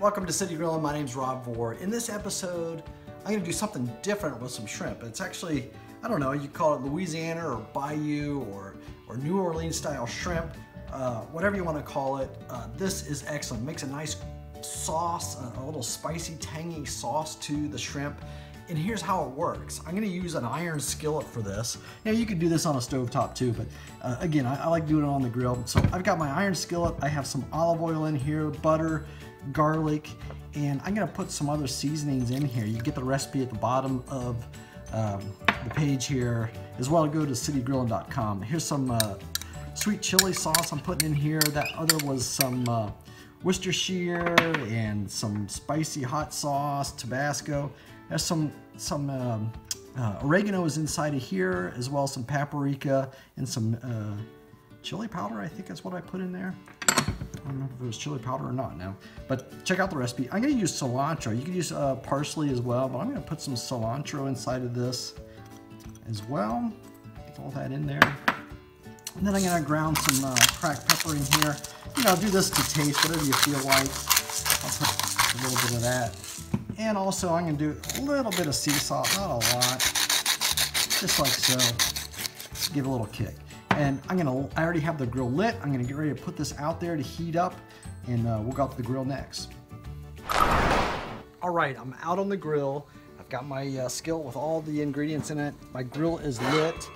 Welcome to City Grillin'. My name's Rob Vore. In this episode, I'm going to do something different with some shrimp. It's actually, I don't know, you call it Louisiana or Bayou or New Orleans style shrimp, whatever you want to call it. This is excellent. Makes a nice sauce, a little spicy, tangy sauce to the shrimp. And here's how it works. I'm going to use an iron skillet for this. Now you could do this on a stovetop too, but again, I like doing it on the grill. So I've got my iron skillet. I have some olive oil in here, butter, garlic, and I'm going to put some other seasonings in here. You get the recipe at the bottom of the page here, as well. Go to citygrillin.com. Here's some sweet chili sauce I'm putting in here. That other was some Worcestershire and some spicy hot sauce, tabasco. There's some oregano is inside of here, as well as some paprika and some chili powder. I think that's what I put in there. I don't know if it was chili powder or not now, but check out the recipe. I'm going to use cilantro. You could use parsley as well, but I'm going to put some cilantro inside of this as well. Get all that in there. And then I'm going to ground some cracked pepper in here. You know, do this to taste, whatever you feel like. I'll put a little bit of that. And also I'm going to do a little bit of sea salt, not a lot, just like so. Just give it a little kick. And I already have the grill lit. I'm gonna get ready to put this out there to heat up, and we'll go out to the grill next. All right, I'm out on the grill. I've got my skillet with all the ingredients in it. My grill is lit.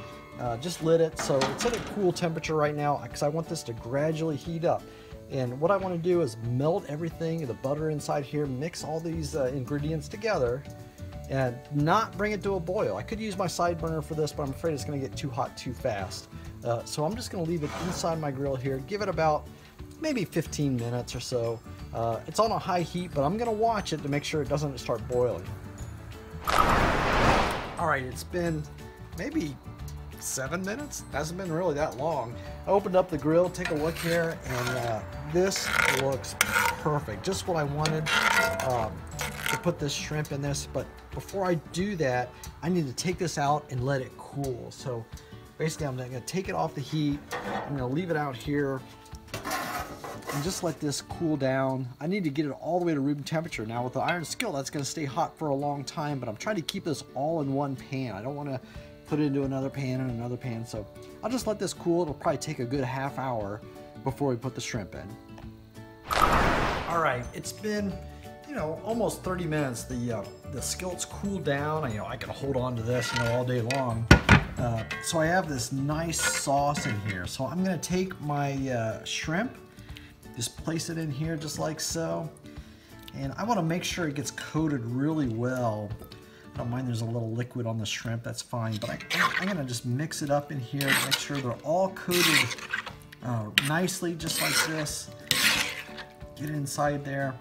Just lit it, so it's at a cool temperature right now because I want this to gradually heat up. And what I want to do is melt everything, the butter inside here, mix all these ingredients together, and not bring it to a boil. I could use my side burner for this, but I'm afraid it's going to get too hot too fast. So I'm just going to leave it inside my grill here, give it about maybe 15 minutes or so. It's on a high heat, but I'm going to watch it to make sure it doesn't start boiling. All right, it's been maybe 7 minutes. Hasn't been really that long. I opened up the grill, take a look here, and this looks perfect. Just what I wanted to put this shrimp in this. But before I do that, I need to take this out and let it cool. So basically, I'm going to take it off the heat. I'm going to leave it out here and just let this cool down. I need to get it all the way to room temperature. Now with the iron skillet, that's going to stay hot for a long time, but I'm trying to keep this all in one pan. I don't want to put it into another pan and another pan, so I'll just let this cool. It'll probably take a good half hour before we put the shrimp in. All right, it's been, you know, almost 30 minutes. The skillet's cooled down. I can hold on to this, all day long. So I have this nice sauce in here. So I'm gonna take my shrimp, just place it in here just like so, and I want to make sure it gets coated really well. I don't mind there's a little liquid on the shrimp, that's fine, but I'm going to just mix it up in here, make sure they're all coated nicely, just like this. Get it inside there.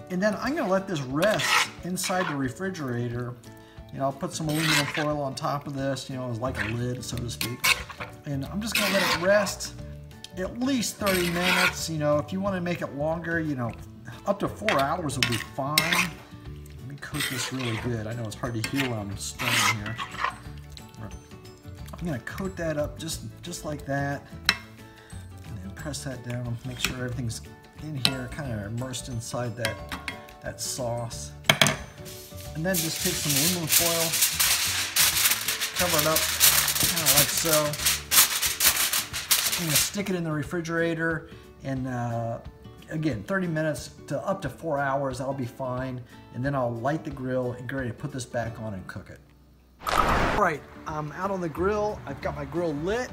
And then I'm going to let this rest inside the refrigerator. I'll put some aluminum foil on top of this, as like a lid, so to speak. And I'm just going to let it rest at least 30 minutes. If you want to make it longer, up to 4 hours will be fine. Coat this really good. I know it's hard to hear when I'm stirring here. I'm going to coat that up just like that, and then press that down. Make sure everything's in here, kind of immersed inside that sauce. And then just take some aluminum foil, cover it up, kind of like so. I'm going to stick it in the refrigerator, and again, 30 minutes to up to 4 hours, that'll be fine. And then I'll light the grill and get ready to put this back on and cook it. All right, I'm out on the grill. I've got my grill lit.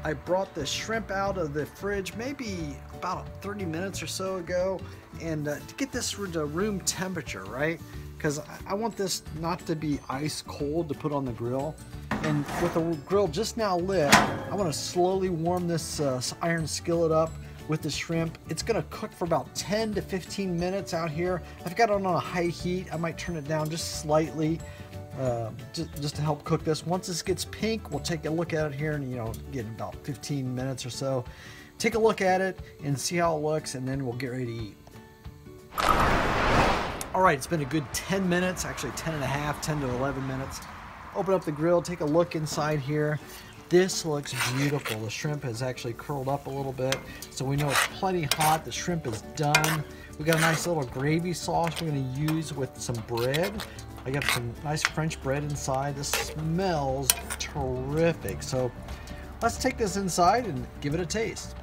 I brought the shrimp out of the fridge maybe about 30 minutes or so ago, and to get this to room temperature, right? Because I want this not to be ice cold to put on the grill. And with the grill just now lit, I want to slowly warm this iron skillet up with the shrimp. It's gonna cook for about 10 to 15 minutes out here. I've got it on a high heat. I might turn it down just slightly, just to help cook this. Once this gets pink, we'll take a look at it here and get about 15 minutes or so. Take a look at it and see how it looks, and then we'll get ready to eat. All right, it's been a good 10 minutes, actually 10 and a half, 10 to 11 minutes. Open up the grill, take a look inside here. This looks beautiful. The shrimp has actually curled up a little bit, so we know it's plenty hot. The shrimp is done. We got a nice little gravy sauce we're gonna use with some bread. I got some nice French bread inside. This smells terrific. So let's take this inside and give it a taste.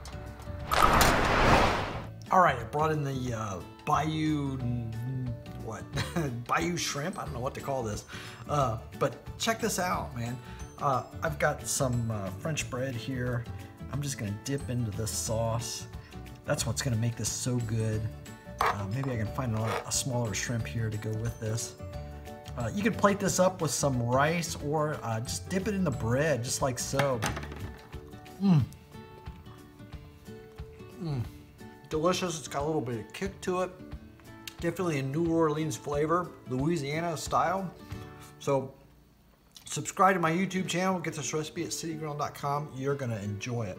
All right, I brought in the Bayou, Bayou shrimp? I don't know what to call this. But check this out, man. I've got some French bread here. I'm just gonna dip into this sauce. That's what's gonna make this so good. Maybe I can find a smaller shrimp here to go with this. You can plate this up with some rice or just dip it in the bread, just like so. Delicious. It's got a little bit of kick to it. Definitely a New Orleans flavor, Louisiana style. So subscribe to my YouTube channel. Get this recipe at citygrill.com. You're gonna enjoy it.